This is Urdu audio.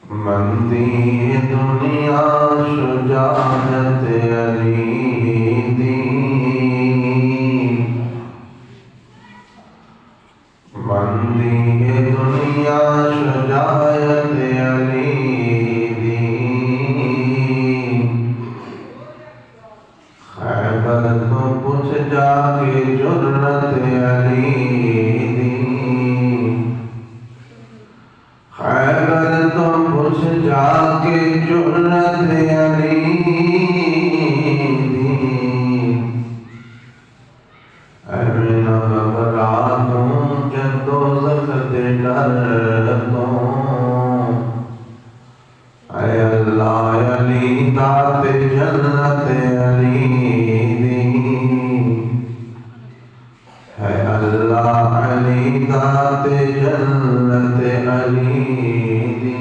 مندی دنیا شجاعت علی دی، مندی دنیا شجاعت علی دی، خیبر تو پوچھ جا کے جرت علی دی، خیبر تو پوچھ جا کے جرت علی دی، ایمن گھبراتوں کہ دوزخ دے ڈرتوں، اے اللہ علی ذات جنت علی دی، اے اللہ علی ذات جنت علی دی۔